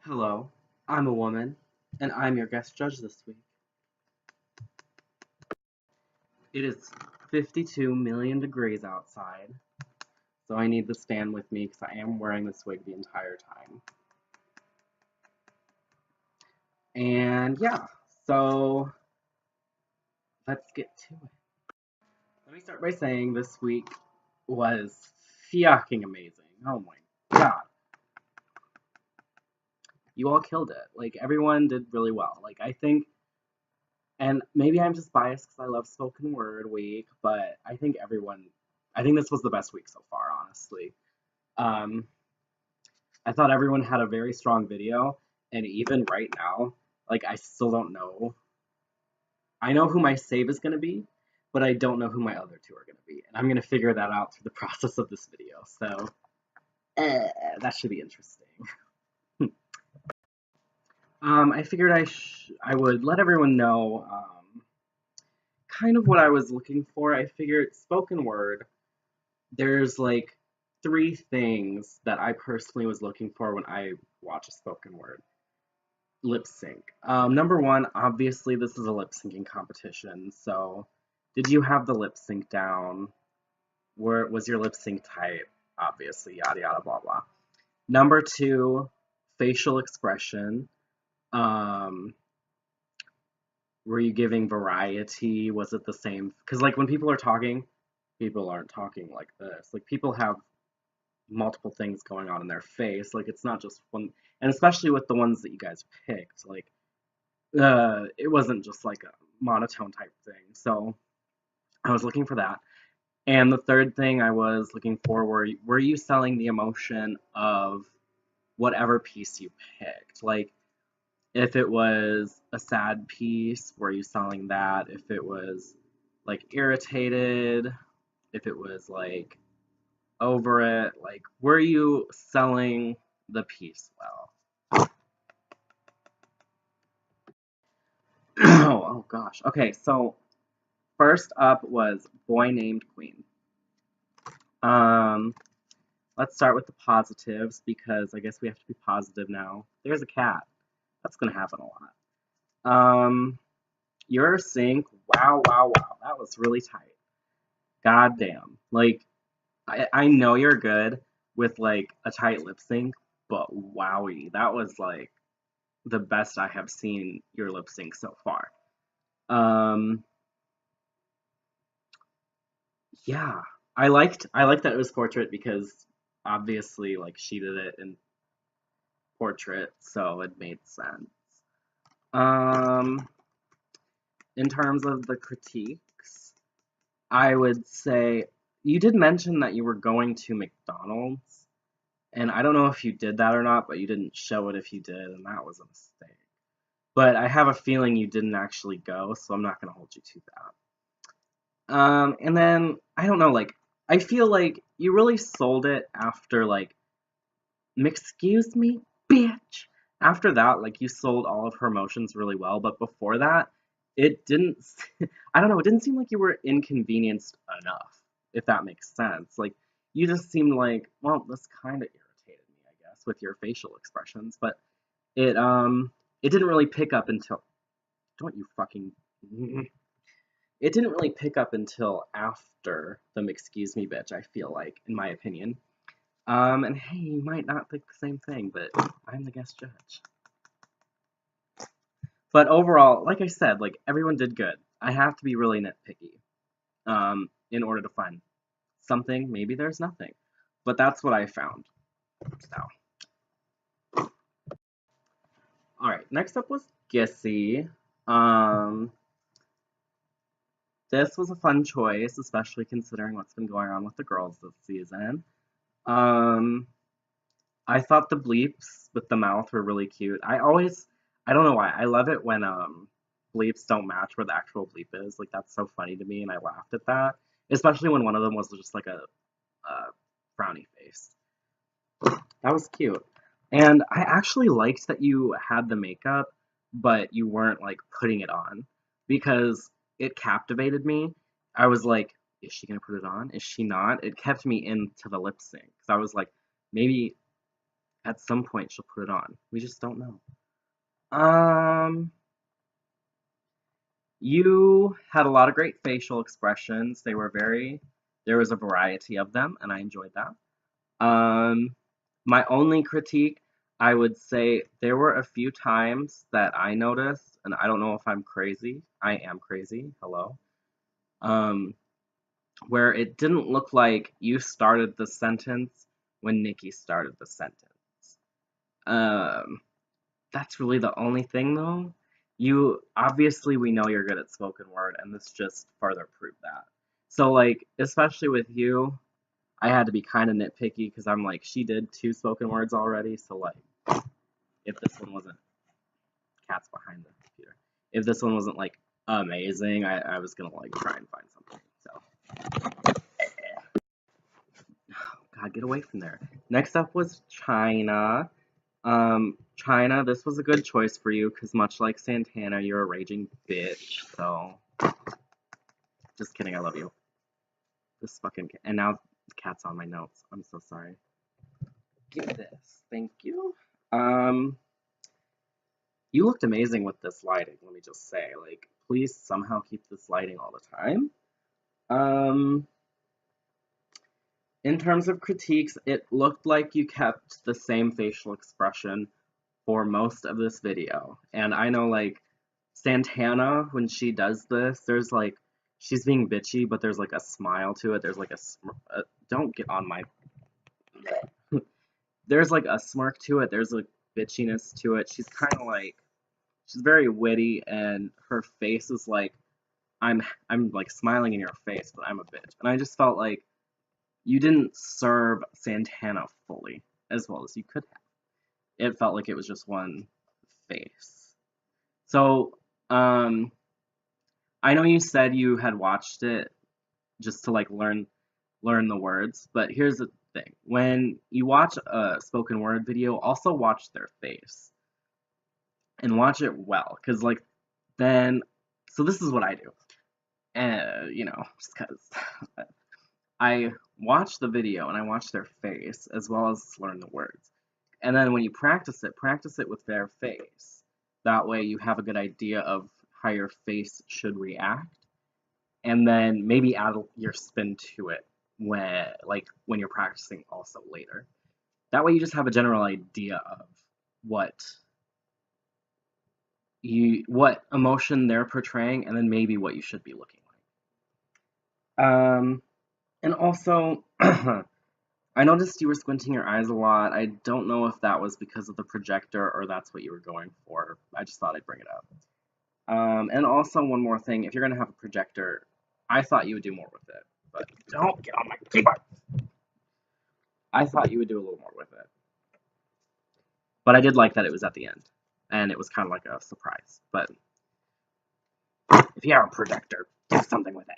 Hello, I'm a woman, and I'm your guest judge this week. It is 52 million degrees outside, so I need to stand with me because I am wearing this wig the entire time. And yeah, so let's get to it. Let me start by saying this week was fucking amazing. Oh my god. You all killed it. Like, everyone did really well. Like, I think, and maybe I'm just biased because I love spoken word week, but I think this was the best week so far, honestly. Um, I thought everyone had a very strong video, and even right now, like, I still don't know. I know who my save is going to be, but I don't know who my other two are going to be, and I'm going to figure that out through the process of this video, so that should be interesting. I figured I would let everyone know kind of what I was looking for. I figured spoken word, there's like three things that I personally was looking for when I watch a spoken word. Lip sync. Number one, obviously this is a lip syncing competition, so did you have the lip sync down? Was your lip sync tight? Obviously, yada yada blah blah. Number two, facial expression. Um, were you giving variety? Was it the same? Because like when people are talking, people aren't talking like this. Like people have multiple things going on in their face. Like it's not just one, and especially with the ones that you guys picked, like it wasn't just like a monotone type thing. So I was looking for that. And the third thing I was looking for were you selling the emotion of whatever piece you picked? Like if it was a sad piece, were you selling that? If it was like irritated, if it was like over it, like were you selling the piece well? Oh gosh. Okay, so first up was Boy Named Queen. Um, let's start with the positives because I guess we have to be positive now. There's a cat. That's gonna happen a lot. Your sync, wow, wow, wow. That was really tight. God damn. Like, I know you're good with like a tight lip sync, but wowie, that was like the best I have seen your lip sync so far. Um, yeah, I liked that it was portrait because obviously like she did it in portrait, so it made sense. Um, in terms of the critiques, I would say you did mention that you were going to McDonald's, and I don't know if you did that or not, but you didn't show it if you did, and that was a mistake. But I have a feeling you didn't actually go, so I'm not going to hold you to that. And then, I don't know, like, I feel like you really sold it after, like, excuse me, bitch. After that, like, you sold all of her emotions really well, but before that, it didn't, I don't know, it didn't seem like you were inconvenienced enough, if that makes sense. Like, you just seemed like, well, this kind of irritated me, I guess, with your facial expressions, but it, it didn't really pick up until, don't you fucking, it didn't really pick up until after the excuse me, bitch, I feel like, in my opinion. And hey, you might not think the same thing, but I'm the guest judge. But overall, like I said, like everyone did good. I have to be really nitpicky, in order to find something. Maybe there's nothing, but that's what I found. So, all right. Next up was Gissy. Um, this was a fun choice, especially considering what's been going on with the girls this season. Um, I thought the bleeps with the mouth were really cute. I don't know why, I love it when bleeps don't match where the actual bleep is. Like that's so funny to me, and I laughed at that. Especially when one of them was just like a frowny face. That was cute. And I actually liked that you had the makeup, but you weren't like putting it on because it captivated me. I was like, is she gonna put it on? Is she not? It kept me into the lip sync. So I was like, maybe At some point, she'll put it on. We just don't know. Um, you had a lot of great facial expressions. There was a variety of them, and I enjoyed that. My only critique, I would say there were a few times that I noticed, and I don't know if I'm crazy. I am crazy. Hello. Um, where it didn't look like you started the sentence when Nikki started the sentence. Um, that's really the only thing though. You obviously we know you're good at spoken word, and this just further proved that. So like, especially with you, I had to be kind of nitpicky because I'm like, she did 2 spoken words already, so like, if this one wasn't cats behind the computer, if this one wasn't like amazing, I was gonna like try and find something. So God, get away from there. Next up was China. China, this was a good choice for you because much like Santana, you're a raging bitch. So, just kidding. I love you. This fucking cat. And now the cat's on my notes. I'm so sorry. Give me this. Thank you. Um, you looked amazing with this lighting. Let me just say, like, please somehow keep this lighting all the time. Um, in terms of critiques, it looked like you kept the same facial expression for most of this video. And I know, like, Santana, when she does this, there's like, she's being bitchy, but there's like a smile to it. There's like don't get on my, there's like a smirk to it. There's like bitchiness to it. She's kind of like, she's very witty, and her face is like, I'm like smiling in your face, but I'm a bitch. And I just felt like you didn't serve Santana fully as well as you could have. It felt like it was just one face. So, I know you said you had watched it just to like learn the words, but here's the thing. When you watch a spoken word video, also watch their face and watch it well, cuz like then so this is what I do. Just cuz I watch the video and I watch their face as well as learn the words. And then when you practice it with their face. That way you have a good idea of how your face should react, and then maybe add your spin to it when you're practicing also later. That way you just have a general idea of what what emotion they're portraying, and then maybe what you should be looking like. And also I noticed you were squinting your eyes a lot. I don't know if that was because of the projector or that's what you were going for. I just thought I'd bring it up. And also one more thing, if you're gonna have a projector, I thought you would do more with it, but don't get on my keyboard. I thought you would do a little more with it. But I did like that it was at the end, and it was kind of like a surprise. But if you have a projector, do something with it.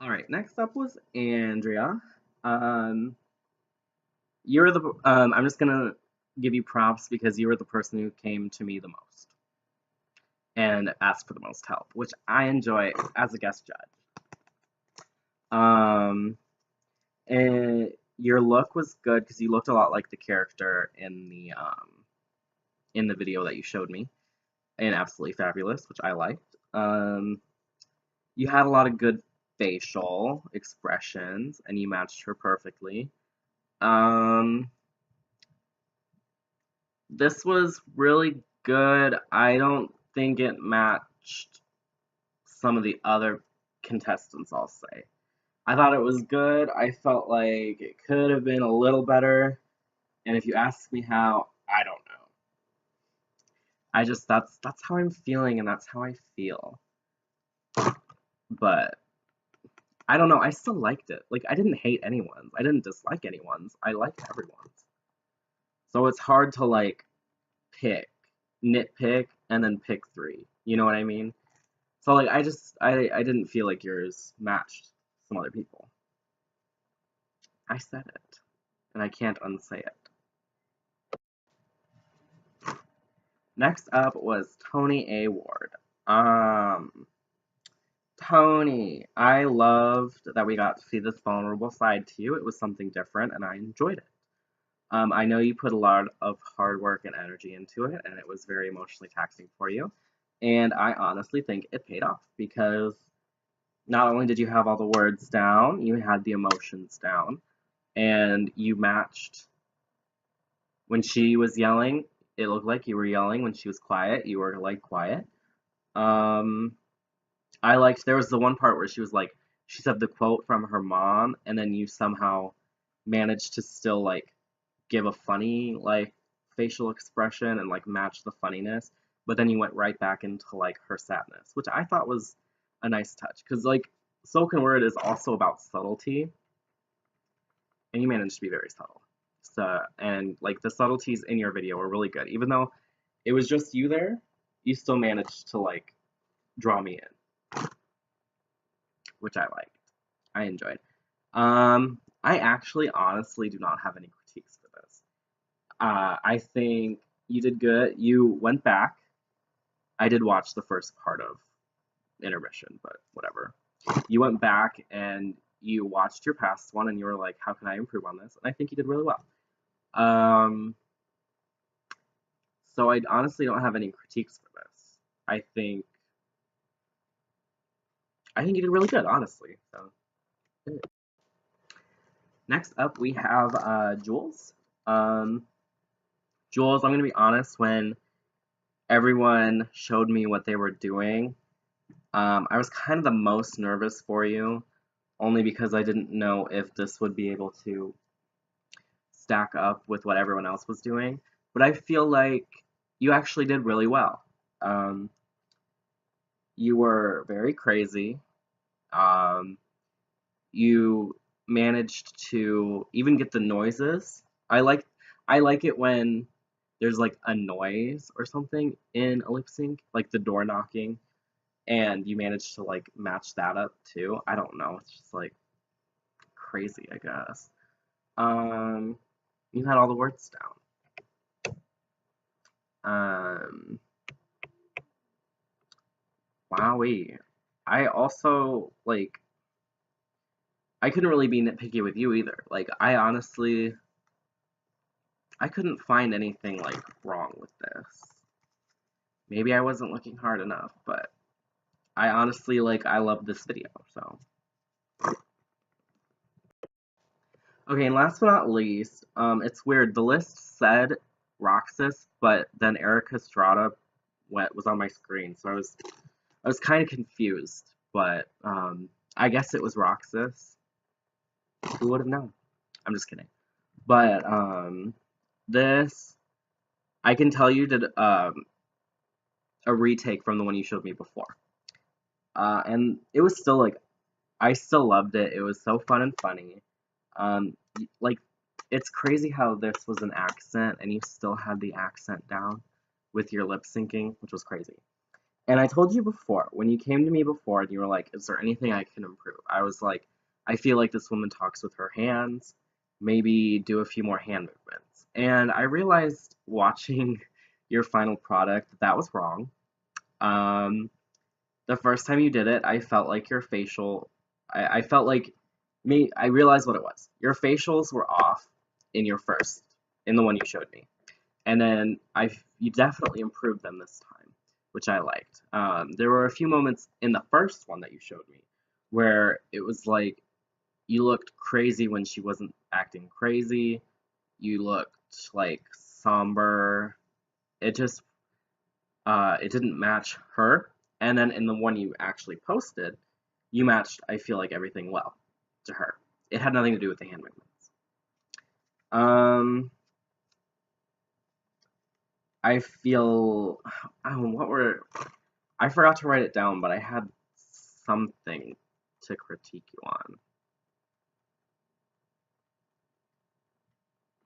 Alright, next up was Andrea. I'm just gonna give you props because you were the person who came to me the most and asked for the most help, which I enjoy as a guest judge. And your look was good because you looked a lot like the character in the video that you showed me, and absolutely fabulous, which I liked. You had a lot of good facial expressions, and you matched her perfectly. This was really good. I don't think it matched some of the other contestants, I'll say. I thought it was good. I felt like it could have been a little better. And if you ask me how, I don't know. That's how I'm feeling and that's how I feel. But I don't know, I still liked it. Like I didn't hate anyone's. I didn't dislike anyone's. I liked everyone's. So it's hard to like pick, nitpick, and then pick 3. You know what I mean? So like I didn't feel like yours matched some other people. I said it, and I can't unsay it. Next up was Tony A. Ward. Tony, I loved that we got to see this vulnerable side to you. It was something different, and I enjoyed it. I know you put a lot of hard work and energy into it, and it was very emotionally taxing for you. And I honestly think it paid off because not only did you have all the words down, you had the emotions down, and you matched when she was yelling. It looked like you were yelling. When she was quiet, you were like quiet. Um, I liked there was the one part where she was like she said the quote from her mom, and then you somehow managed to still like give a funny like facial expression and like match the funniness, but then you went right back into like her sadness, which I thought was a nice touch because like spoken word is also about subtlety, and you managed to be very subtle. So and like the subtleties in your video were really good, even though it was just you there, you still managed to like draw me in, which I liked. I enjoyed. I actually honestly do not have any critiques for this. I think you did good. You went back. I did watch the first part of intermission, but whatever. You went back and you watched your past one and you were like, how can I improve on this? And I think you did really well. Um, so I honestly don't have any critiques for this. I think I think you did really good, honestly. So next up we have Jules. Um, Jules, I'm gonna be honest, when everyone showed me what they were doing, I was kind of the most nervous for you, only because I didn't know if this would be able to stack up with what everyone else was doing. But I feel like you actually did really well. Um, you were very crazy. Um, you managed to even get the noises. I like it when there's like a noise or something in a lip sync, like the door knocking, and you managed to like match that up too. I don't know. It's just like crazy, I guess. Um, you had all the words down. Wowee. I also like I couldn't really be nitpicky with you either. Like I honestly I couldn't find anything like wrong with this. Maybe I wasn't looking hard enough, but I honestly like I love this video, so. Okay, and last but not least, it's weird. The list said Roxas, but then Erica Estrada was on my screen, so I was kind of confused, but I guess it was Roxas. Who would have known? I'm just kidding. But this I can tell you did a retake from the one you showed me before, and it was still like I still loved it. It was so fun and funny. Like it's crazy how this was an accent and you still had the accent down with your lip syncing, which was crazy. And I told you before, when you came to me before and you were like, is there anything I can improve? I was like, I feel like this woman talks with her hands. Maybe do a few more hand movements. And I realized watching your final product that was wrong. Um, the first time you did it, I felt like your facial, I felt like I realized what it was. Your facials were off in your first, in the one you showed me. And then you definitely improved them this time, which I liked. There were a few moments in the first one that you showed me where it was like you looked crazy when she wasn't acting crazy. You looked like somber. It just it didn't match her. And then in the one you actually posted, you matched, I feel like, everything well to her. It had nothing to do with the hand movements. Um, I feel, oh, what were, I forgot to write it down, but I had something to critique you on,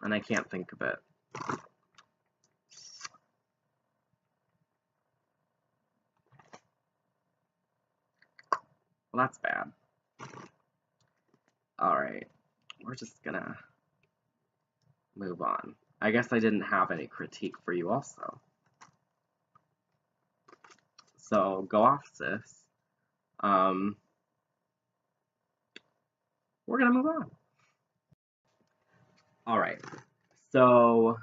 and I can't think of it. Well, that's bad. Alright, we're just gonna move on. I guess I didn't have any critique for you also. So, go off, sis. Um, we're gonna move on. Alright, So,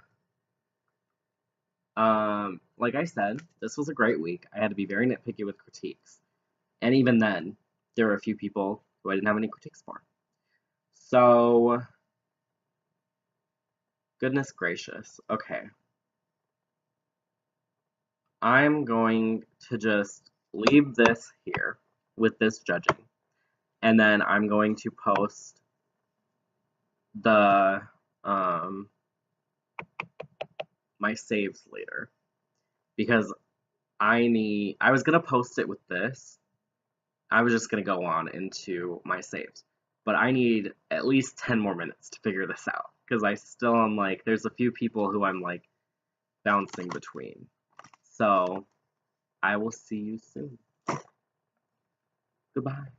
like I said, this was a great week. I had to be very nitpicky with critiques. And even then, there were a few people who I didn't have any critiques for. So, goodness gracious. Okay. I'm going to just leave this here with this judging. And then I'm going to post the my saves later. Because I was gonna post it with this. I was just gonna go on into my saves. But I need at least 10 more minutes to figure this out. Because I still am like, there's a few people who I'm like bouncing between. So I will see you soon. Goodbye.